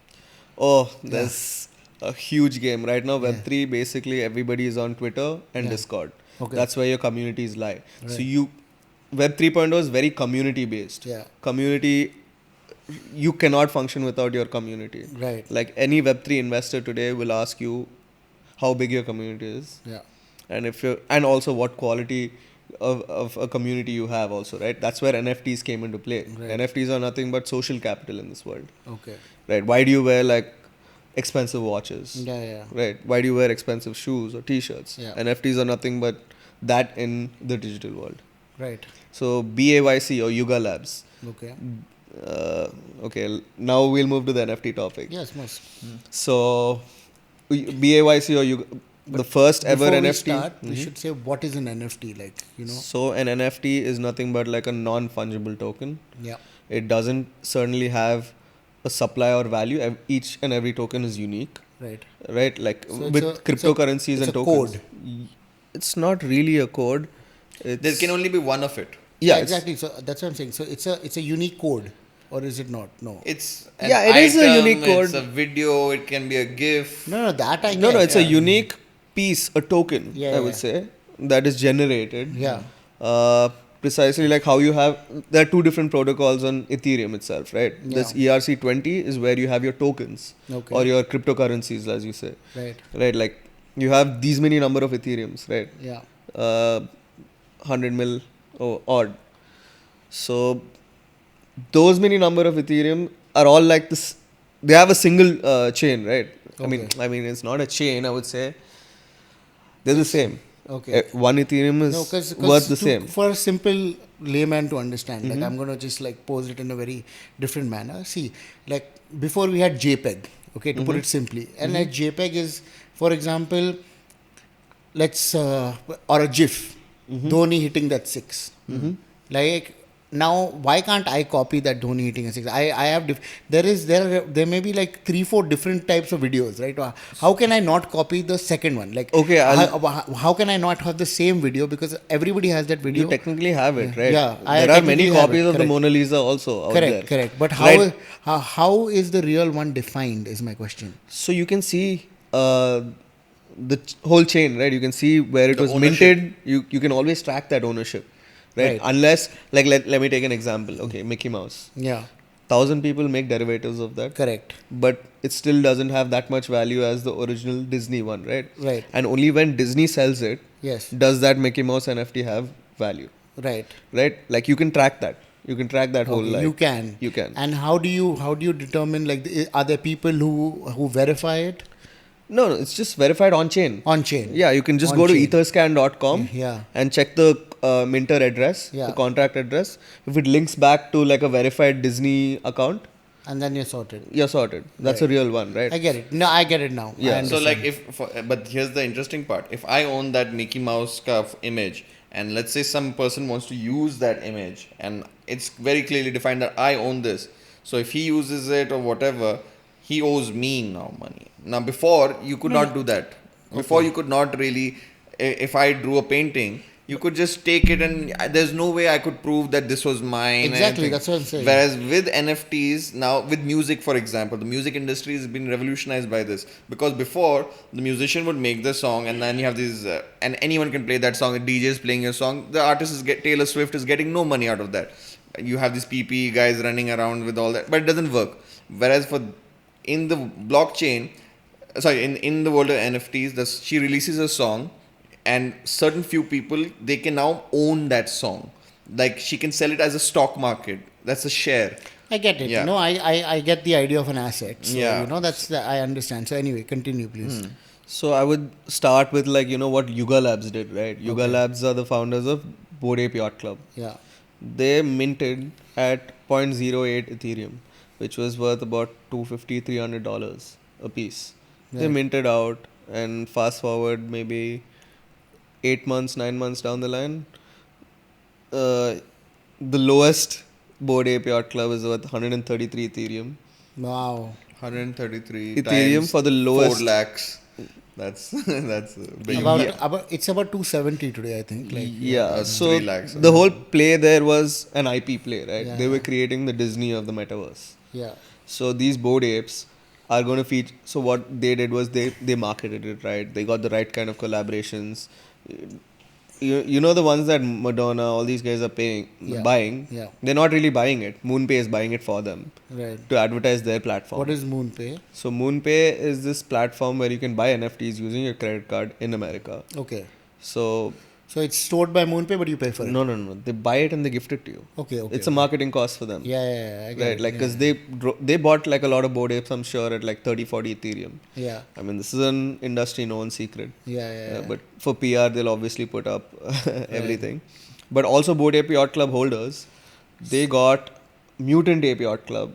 Oh, there's a huge game right now. Web Yeah. 3, basically everybody is on Twitter and Yeah. Discord. Okay. That's where your communities lie. So Right. Web 3.0 is very community based. Yeah. Community, you cannot function without your community. Right. Like any Web3 investor today will ask you how big your community is, Yeah. and also what quality of a community you have also, right? That's where NFTs came into play. Right. NFTs are nothing but social capital in this world, Okay. right? Why do you wear like expensive watches? Yeah. Yeah. Right? Why do you wear expensive shoes or t-shirts? Yeah. NFTs are nothing but that in the digital world. Right. So BAYC or Yuga Labs. Okay. Okay, now we'll move to the NFT topic. Yes, must. So BAYC or Yuga, the first ever Before NFT. we start, we should say what is an NFT, like, you know. So an NFT is nothing but like a non-fungible token. Yeah. It doesn't certainly have a supply or value. Each and every token is unique, Right. right? Like So with it's cryptocurrencies it's and a tokens. code. It's not really a code. there can only be one of it. Yeah, exactly. So that's what I'm saying. So it's a unique code, or is it not? No. It's an Yeah, it is a item, unique code. It's a video. It can be a GIF. No, that I No, get. it's a unique piece, a token, Yeah, I would say, that is generated. Yeah. Precisely like how you have, there are two different protocols on Ethereum itself, right? Yeah. This ERC20 is where you have your tokens Okay. or your cryptocurrencies, as you say, Right. right? Like you have these many number of Ethereums, right? Yeah. 100 mil or odd. So those many number of Ethereum are all like this. They have a single chain, right? Okay. I mean, it's not a chain. I would say they're the same. Okay. One Ethereum is No, because worth the same. for a simple layman to understand, like Mm-hmm. I'm gonna just like pose it in a very different manner. See, like before we had JPEG, okay, to Mm-hmm. put it simply, and like JPEG is, for example, let's or a GIF, Mm-hmm. Dhoni hitting that 6. Like now, why can't I copy that Dhoni hitting a 6? I have there may be like 3-4 different types of videos, right? How can I not copy the second one? Like, Okay, how can I not have the same video, because everybody has that video? You technically have it, right? Yeah, I There are many technically have copies it, of the correct. Mona Lisa also out there. Correct. But Right. how is the real one defined? Is my question. So you can see the whole chain, right? You can see where it The was ownership. minted. You can always track that ownership, right? Right. Unless, like, let me take an example. Okay, Mickey Mouse. Yeah, 1,000 people make derivatives of that, correct. but it still doesn't have that much value as the original Disney one, right? Right. And only when Disney sells it Yes. does that Mickey Mouse NFT have value, Right. right? Like you can track that. You can track that whole Okay, life. you can. You can. And how do you determine, like, are there people who verify it No, it's just verified on chain. on chain? Yeah, you can just On go to chain. etherscan.com Yeah. and check the minter address, Yeah. the contract address. If it links back to like a verified Disney account, And then you're sorted. you're sorted. That's a Right. real one, right? I get it. No, I get it now. Yeah. I So understand. like but here's the interesting part. If I own that Mickey Mouse image, and let's say some person wants to use that image, and it's very clearly defined that I own this. So if he uses it or whatever, he owes me now money. Now before you could not do that. Before you could not really. If I drew a painting, you could just take it, and there's no way I could prove that this was mine. and Exactly, anything. that's what I'm saying. Whereas with NFTs now, with music, for example, the music industry has been revolutionized by this, because before the musician would make the song, and then you have these and anyone can play that song. A DJ is playing your song. The artist is Taylor Swift is getting no money out of that. You have these PP guys running around with all that, but it doesn't work. Whereas in the blockchain, in the world of NFTs, she releases a song, and certain few people, they can now own that song. like she can sell it as a stock market. That's a share. I get it. Yeah. No, I get the idea of an asset. So, Yeah. I understand. So anyway, continue, please. So I would start with like what Yuga Labs did, right? Yuga Okay. Labs are the founders of Bored Ape Yacht Club. Yeah. They minted at zero point 0.08 Ethereum, which was worth about $250-300 a piece. They Right. minted out, and fast forward maybe 8 months, 9 months down the line, the lowest Bored Ape Yacht Club is worth 133 Ethereum. Wow. 133 Ethereum times for the lowest. 4 lakhs. That's that's a big. It's about 270 today, I think. Like Yeah, that's so 3 lakhs. the whole play there was an IP play, right? Yeah, They were yeah. creating the Disney of the metaverse. Yeah. So these board apes are going to feature. So what they did was they marketed it right. They got the right kind of collaborations. You know the ones that Madonna, all these guys are buying. Yeah. They're not really buying it. MoonPay is buying it for them Right. to advertise their platform. What is MoonPay? So MoonPay is this platform where you can buy NFTs using your credit card in America. Okay. So So it's stored by MoonPay, but you pay for it. no. They buy it and they gift it to you. Okay. Okay. It's a marketing cost for them. Yeah. I get Right, it. like Yeah. because they bought like a lot of board apes, I'm sure, at like 30-40 Ethereum. Yeah. I mean, this is an industry known secret. Yeah. But for PR, they'll obviously put up everything. But also, Bored Ape Yacht Club holders, they got Mutant Ape Yacht Club,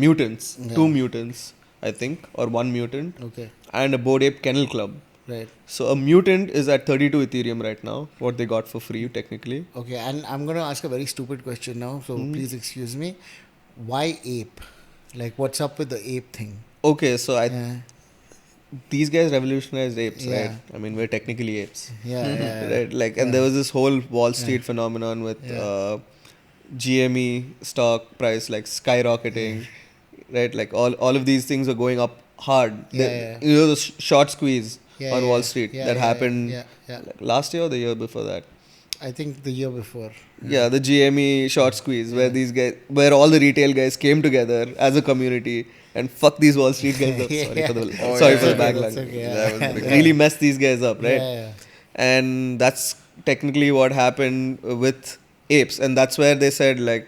mutants, Yeah. 2 mutants, I think, or 1 mutant, Okay. and a Bored Ape Kennel Club. Right. So a mutant is at 32 Ethereum right now, what they got for free, technically. Okay. And I'm going to ask a very stupid question now. So please excuse me. Why ape? Like, what's up with the ape thing? Okay, so Yeah. these guys revolutionized apes, Yeah. right? I mean, we're technically apes. Yeah. Right, like, and there was this whole Wall Street phenomenon with Yeah. GME stock price like skyrocketing, right? Like all of these things are going up hard. Yeah. You know the short squeeze Yeah, on yeah, Wall Street yeah, that yeah, happened yeah, yeah. like, last year or the year before that. I think the year before. Yeah, the GME short squeeze where these guys, where all the retail guys came together as a community and fuck these Wall Street guys up. Sorry for the Oh, sorry yeah. for the That's backlash. okay, yeah. That was big. Really messed these guys up, right? Yeah. And that's technically what happened with apes, and that's where they said like,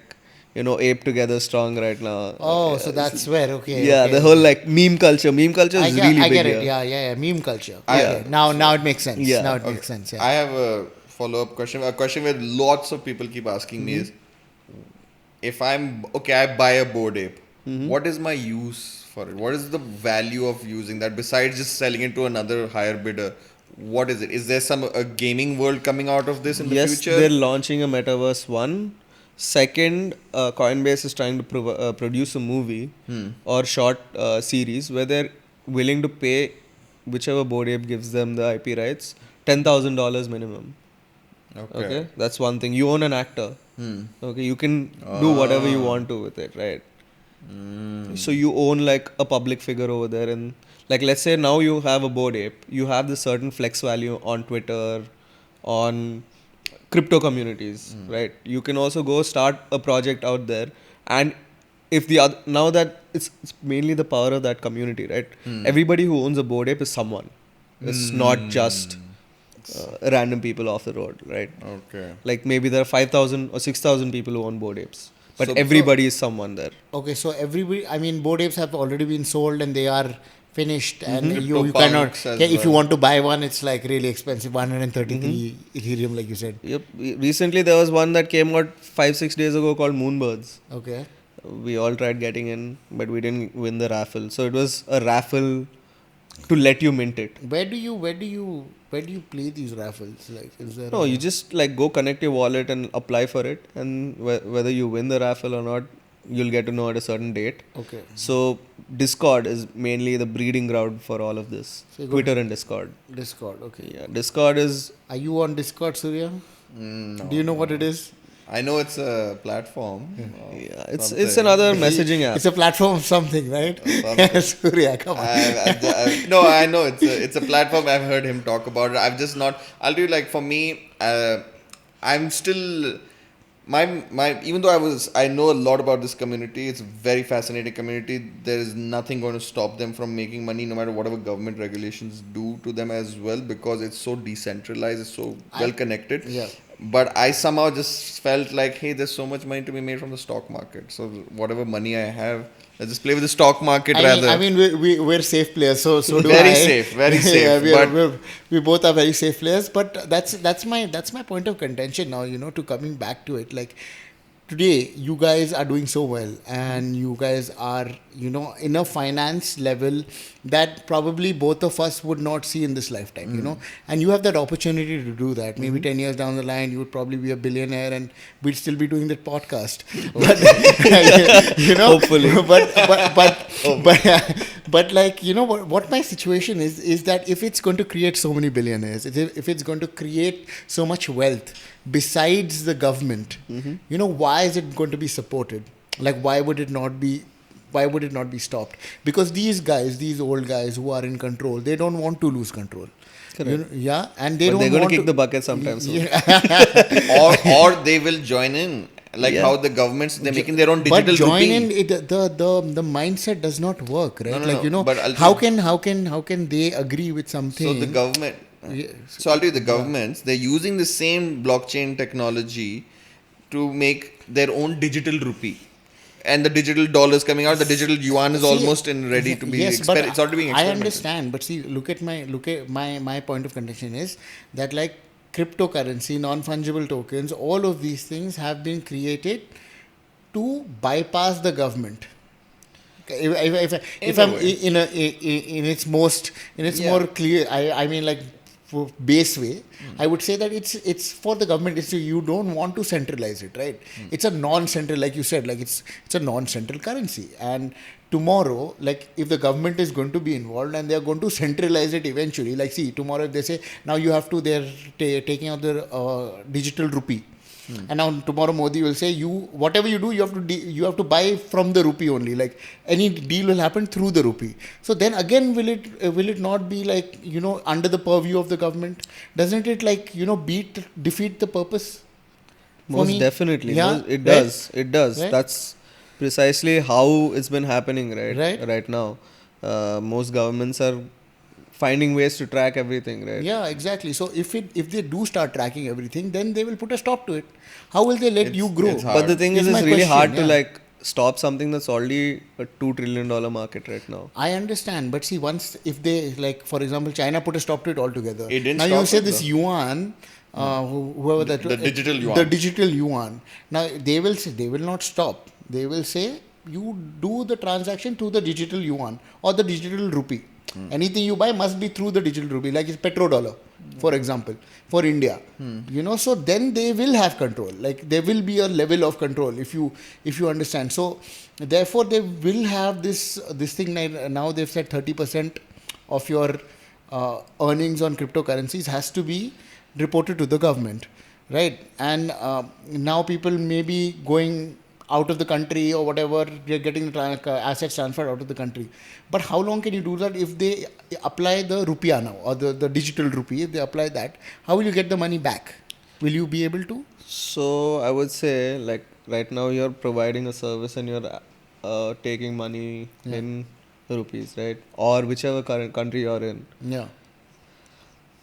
ape together strong right now. Oh, Yeah, so that's where, okay. yeah, okay. the whole like meme culture is really I big get it. here. Yeah. Meme culture. I- Okay. Now it makes sense. Yeah. Now it Okay. makes sense. Yeah. I have a follow-up question. A question where lots of people keep asking me is, if I buy a bored ape, what is my use for it? What is the value of using that besides just selling it to another higher bidder? What is it? Is there a gaming world coming out of this in the Yes, future? they're launching a Metaverse 1. Second, Coinbase is trying to produce a movie or short series where they're willing to pay whichever board ape gives them the IP rights $10,000 minimum. Okay, that's one thing. You own an actor. Okay, you can do whatever you want to with it, right? So you own like a public figure over there, and like let's say now you have a board ape, you have this certain flex value on Twitter, on crypto communities, right? You can also go start a project out there, and if the other, now that it's mainly the power of that community, right? Everybody who owns a board ape is someone. It's not just random people off the road, right? Okay. Like maybe there are 5,000 or 6,000 people who own board apes, but So- everybody is someone there. Okay, so board apes have already been sold and they are finished, and you CryptoPunks cannot. as Yeah, if you well. want to buy one, it's like really expensive, 133 Ethereum, like you said. Yep. Recently there was one that came out 5-6 days ago called Moonbirds. Okay. We all tried getting in, but we didn't win the raffle. So it was a raffle to let you mint it. Where do you play these raffles? Like, is there? No, you just like go connect your wallet and apply for it, and whether you win the raffle or not, you'll get to know at a certain date. Okay. So Discord is mainly the breeding ground for all of this. So you go Twitter and Discord. Discord. Okay. Yeah, Discord is. Are you on Discord, Surya? No. Do you know what it is? I know it's a platform. Yeah, it's something. another messaging app. It's a platform of something, right? Something. Surya, come on. No, I know it's a platform. I've heard him talk about it. I've just not. I'll do like for me. I'm still my even though I know a lot about this community. It's a very fascinating community. There is nothing going to stop them from making money, no matter whatever government regulations do to them as well, because it's so decentralized. It's so well connected. Yeah. But I somehow just felt like, hey, there's so much money to be made from the stock market. So whatever money I have, let's just play with the stock market rather. I mean, we're safe players, so do Very I. safe, very safe. Yeah, we both are very safe players, but that's my point of contention now. To coming back to it, like today, you guys are doing so well, and you guys are in a finance level that probably both of us would not see in this lifetime. And you have that opportunity to do that. Maybe 10 years down the line, you would probably be a billionaire, and we'd still be doing that podcast. But Hopefully. but like what my situation is that if it's going to create so many billionaires, if it's going to create so much wealth besides the government, why is it going to be supported? Like, why would it not be stopped? Because these old guys who are in control, they don't want to lose control. Correct. Yeah, and But they're going to kick the bucket sometimes. or they will join in. Like how the governments, they're making their own digital but join rupee. in the mindset does not work, right? No. But how can they agree with something? So the government. So I'll tell you, the governments, they're using the same blockchain technology to make their own digital rupee. And the digital dollars coming out, the digital yuan is almost ready to be. Yes, but it's already being I experimented. understand, but see, look at my point of contention is that, like, cryptocurrency, non-fungible tokens, all of these things have been created to bypass the government. If I'm in its more clear, I mean, like, base way, I would say that it's for the government. You don't want to centralize it, right? It's a non-central, like you said, like it's a non-central currency. And tomorrow, like, if the government is going to be involved and they are going to centralize it eventually, like, see, tomorrow if they say now you have to, they're taking out the digital rupee. And now tomorrow Modi will say, whatever you do, you have to buy from the rupee only. Like, any deal will happen through the rupee. So then again, will it not be like under the purview of the government? Doesn't it, like, defeat the purpose? Most definitely. Yeah, It does. It does. Right? That's precisely how it's been happening Right. now. Most governments are finding ways to track everything, right? Yeah, exactly. So if they do start tracking everything, then they will put a stop to it. How will they let you grow? it's hard. But the thing is, Is it's my really hard question, to yeah. like stop something that's already a $2 trillion market right now. I understand, but see, once if they, like, for example, China put a stop to it altogether. It didn't now stop you say it, this though. yuan, whoever that The digital yuan. the digital yuan. Now they will say, they will not stop. They will say you do the transaction through the digital yuan or the digital rupee. Anything you buy must be through the digital rupee, like it's petrodollar, for example, for India. So then they will have control. Like, there will be a level of control if you understand. So therefore they will have this thing. Now they've said 30% of your earnings on cryptocurrencies has to be reported to the government, right? And now people may be going out of the country or whatever, they're getting the assets transferred out of the country. But how long can you do that if they apply the rupiah now, or the digital rupee? If they apply that, how will you get the money back? Will you be able to? So I would say, like, right now you're providing a service and you're taking money in rupees, right? Or whichever current country you're in. Yeah.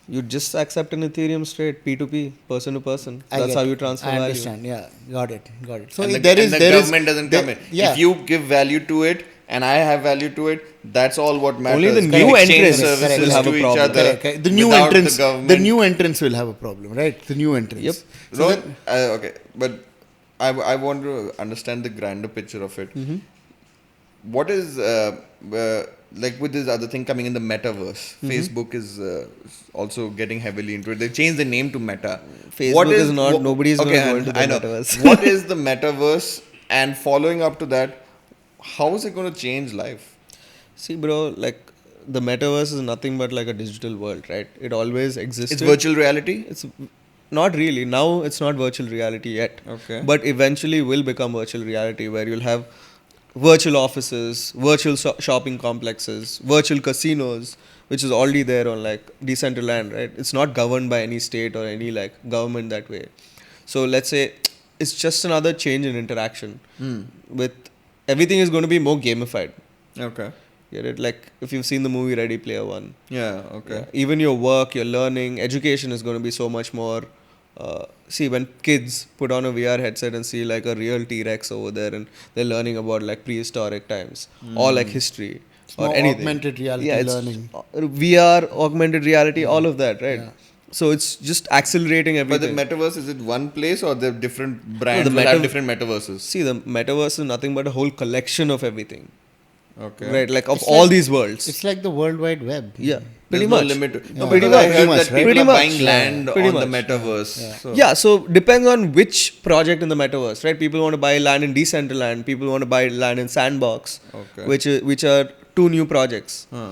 You just accept an Ethereum straight, P2P, person to person. That's how you transfer I value. understand. Yeah, got it. So And there is the there is government doesn't come in. Yeah. If you give value to it and I have value to it, that's all what matters. Only the We new exchange entrants services will have to a each problem. other Correct. without the government. The new entrants will have a problem, right? The new entrants. Yep. So Okay, but I want to understand the grander picture of it. What is like with this other thing coming in the metaverse? Facebook is also getting heavily into it. They changed the name to Meta. Facebook is not. Nobody's going to go into the I know. metaverse. What is the metaverse? And following up to that, how is it going to change life? See, bro, like, the metaverse is nothing but like a digital world, right? It always existed. It's virtual reality. It's not really. Now it's not virtual reality yet. Okay. But eventually will become virtual reality, where you'll have virtual offices, virtual shopping complexes, virtual casinos, which is already there on like Decentraland, right? It's not governed by any state or any like government that way. So let's say it's just another change in interaction. With everything is going to be more gamified. Okay. Get it? Like, if you've seen the movie Ready Player One. Yeah. Okay. Yeah. Even your work, your learning, education is going to be so much more see, when kids put on a VR headset and see like a real T-Rex over there, and they're learning about like prehistoric times or like history or more anything. augmented reality it's learning. VR, augmented reality, all of that, right? Yeah. So it's just accelerating But the everything. metaverse, is it one place or the different brands the will have meta- different metaverses? See, the metaverse is nothing but a whole collection of everything, Okay. right? Like of It's all like- these worlds. It's like the World Wide Web. Yeah, There's pretty no much. limit. No, Pretty because I much. heard Pretty that much, people right? are Pretty buying much. land Pretty on the much. metaverse. Yeah. So Yeah, so depends on which project in the metaverse, right? People want to buy land in Decentraland. People want to buy land in Sandbox, Okay. which are two new projects. Huh.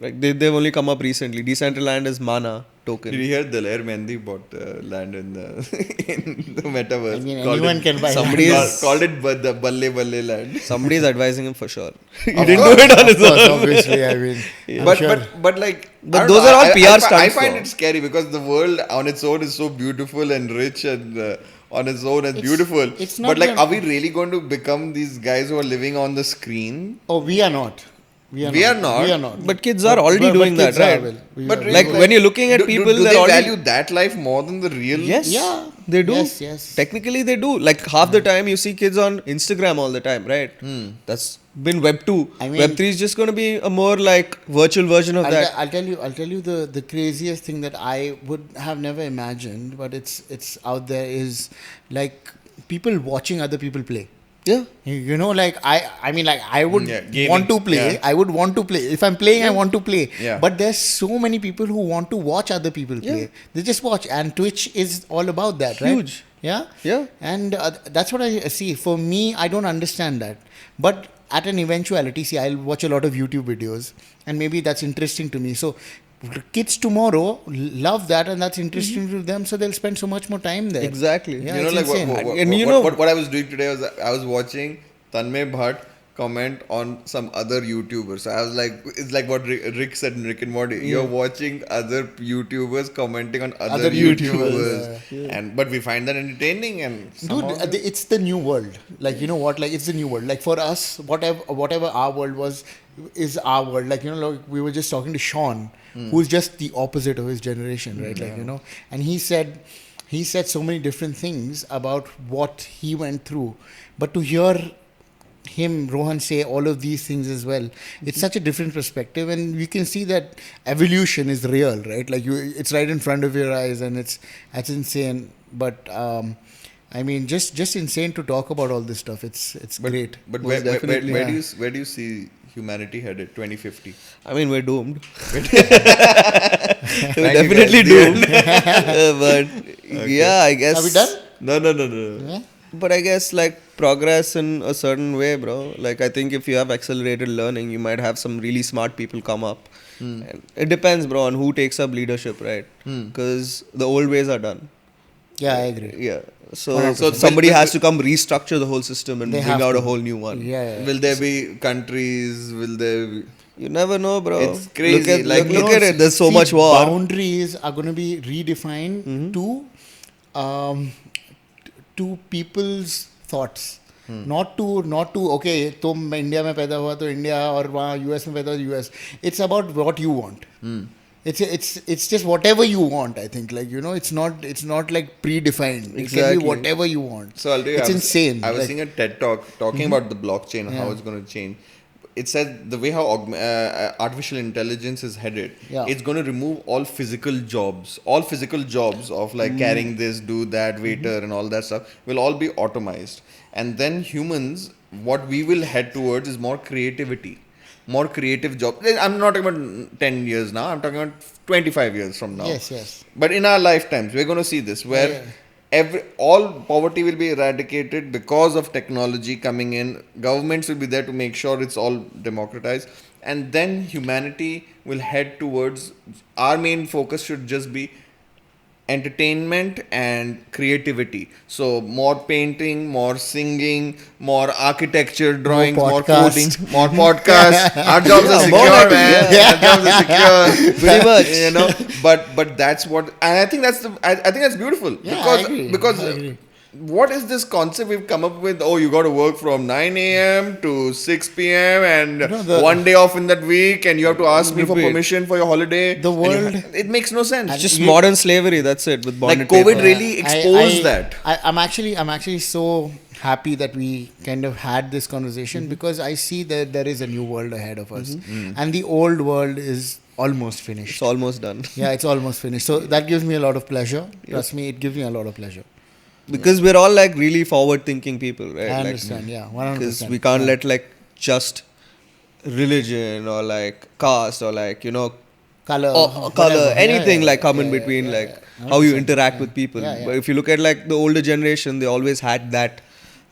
Like they've only come up recently. Decentraland is Mana token. Did you hear Daler Mehndi bought land in the in the metaverse? I mean, Called anyone it- can buy somebody land. is- called it the Balle Balle land. Somebody is advising him for sure. He Of didn't course. do it on his Of course, own. obviously, I mean, I'm But, sure. but like But I don't those know, are all I PR I stunts, find though. it scary because the world on its own is so beautiful and rich and on its own and It's- beautiful. it's not But like, the- are we really going to become these guys who are living on the screen? Oh, we are not. We are not. We are not. But kids are already doing that, kids are, right? well, we But are- really, Like when you're looking at people, do they're they already value that life more than the real? Yes. Yeah. They do. Yes, yes. Technically, they do. Like half the time, you see kids on Instagram all the time, right? That's been Web 2. I mean- Web 3 is just going to be a more like virtual version of that. I'll tell you the craziest thing that I would have never imagined, but it's out there, is like people watching other people play. Yeah. You know, like I mean, like I would Yeah, gaming. want to play. Yeah. I would want to play. If I'm playing, I want to play. Yeah. But there's so many people who want to watch other people play. Yeah. They just watch, and Twitch is all about that, right? Huge. Yeah. Yeah. And that's what I see. For me, I don't understand that. But at an eventuality, see, I'll watch a lot of YouTube videos, and maybe that's interesting to me. So kids tomorrow love that, and that's interesting to them, so they'll spend so much more time there. Exactly. Yeah, You know, it's like insane. And you know- what I was doing today was I was watching Tanmay Bhatt comment on some other YouTubers. So I was like, it's like what Rick said in Rick and Morty. You're watching other YouTubers commenting on other YouTubers, and but we find that entertaining and Dude, somehow- it's the new world. Like, you know what? Like, it's the new world. Like, for us, whatever our world was, is our world. Like, you know, like we were just talking to Sean, who's just the opposite of his generation, right? Like, you know, and he said so many different things about what he went through. But to hear him, Rohan, say all of these things as well, it's such a different perspective, and we can see that evolution is real, right? Like, it's right in front of your eyes, and that's insane. But I mean, just insane to talk about all this stuff. It's great. But Most definitely, where yeah. where do you see humanity headed 2050? I mean, we're doomed. we're Thank you, definitely guys. doomed. But yeah, I guess. Are we done? No. Yeah. But I guess like progress in a certain way, bro. Like I think if you have accelerated learning, you might have some really smart people come up. And it depends, bro, on who takes up leadership, right? Because the old ways are done. Yeah, I agree. Yeah. So, 100%. so somebody has to come restructure the whole system and They bring have out to. a whole new one. Yeah. Will there be countries? Will there be... You never know, bro. It's crazy. Look at, Like, look at it. There's so See, much war. Boundaries are going to be redefined to people's thoughts. Not to okay, तुम India में पैदा हुआ तो India और वहाँ US में पैदा हुआ US. It's about what you want. It's just whatever you want. I think, like, you know, it's not like predefined. It can Exactly. be whatever you want. So I'll tell you, It's insane. I was Like, seeing a TED talk talking about the blockchain, how it's going to change. It said the way how artificial intelligence is headed, Yeah. it's going to remove all physical jobs of like carrying this, do that, waiter, and all that stuff will all be automized. And then humans, what we will head towards is more creativity, more creative jobs. I'm not talking about 10 years now. I'm talking about 25 years from now. yes. But in our lifetimes, we're going to see this where all poverty will be eradicated because of technology coming in. Governments will be there to make sure it's all democratized. And then humanity will head towards, our main focus should just be entertainment and creativity. So more painting, more singing, more architecture drawings, more coding, podcast. more podcasts. Our jobs are more secure, like- man. yeah. Our jobs are secure. Pretty much. You know, but that's what, and I think that's beautiful. Yeah, I agree. because I agree. what is this concept we've come up with? Oh, you got to work from 9 a.m. to 6 p.m. and one day off in that week, and you have to ask me for permission for your holiday. The world, it makes no sense. It's just modern slavery. That's it. With bonded like COVID paper. really exposed that. I'm actually so happy that we kind of had this conversation because I see that there is a new world ahead of us, and the old world is almost finished. It's almost done. Yeah, it's almost finished. So that gives me a lot of pleasure. Trust me, it gives me a lot of pleasure. Because we're all like really forward-thinking people, right? I understand. Yeah, 100%. Because we can't let like just religion or like caste or like color, or color, anything like come in between, like how you interact with people. But if you look at like the older generation, they always had that.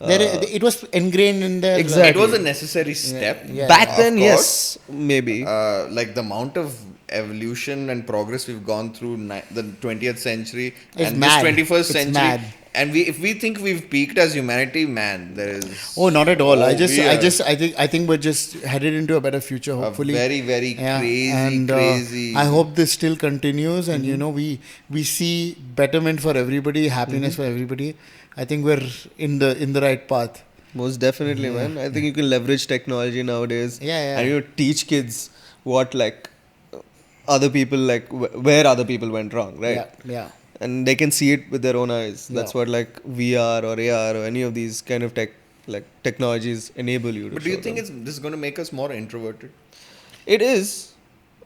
It was ingrained in their... Exactly. It was a necessary step. Back then, yes, maybe. Like the amount of evolution and progress we've gone through the 20th century and this 21st century. Mad. And if we think we've peaked as humanity, man, there is... Oh, not at all. I think we're just headed into a better future, hopefully. A very, very crazy. I hope this still continues and, we see betterment for everybody, happiness for everybody. I think we're in the right path. Most definitely, man. I think you can leverage technology nowadays. Yeah. And teach kids what like other people like where other people went wrong, right? Yeah. And they can see it with their own eyes. That's what like VR or AR or any of these kind of technologies enable you to. But do you think this is going to make us more introverted? It is.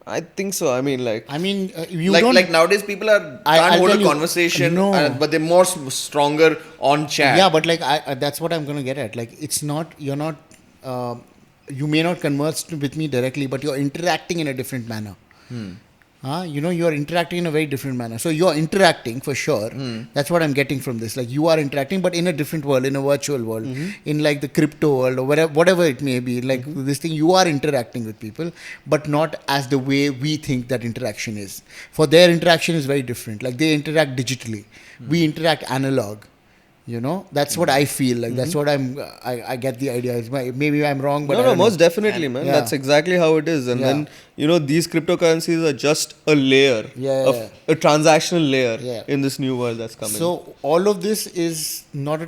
I think so. I mean, you like, don't... Like nowadays people can't hold a conversation, but they're more stronger on chat. Yeah, but that's what I'm going to get at. Like, it's not... You're not... you may not converse with me directly, but you're interacting in a different manner. You're interacting in a very different manner. So you're interacting for sure. That's what I'm getting from this. Like you are interacting, but in a different world, in a virtual world, in like the crypto world or whatever it may be. Like this thing, you are interacting with people, but not as the way we think that interaction is. For their interaction is very different. Like they interact digitally. We interact analog. That's what I feel like. That's what I get the idea. Maybe I'm wrong, but no, most definitely, man. That's exactly how it is. And then these cryptocurrencies are just a layer of a transactional layer in this new world that's coming. So all of this is not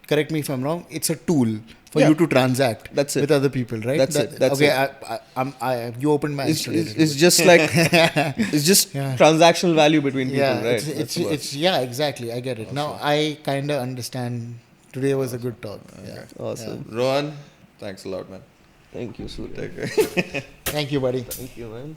correct me if I'm wrong. It's a tool for you to transact with other people, right? That's it. Okay, you opened my eyes. It's just like it's just transactional value between people, right? It's exactly. I get it. Awesome. Now I kind of understand. Today was a good talk. Okay. Awesome. Rohan, thanks a lot, man. Thank you, Surya. Thank you, buddy. Thank you, man.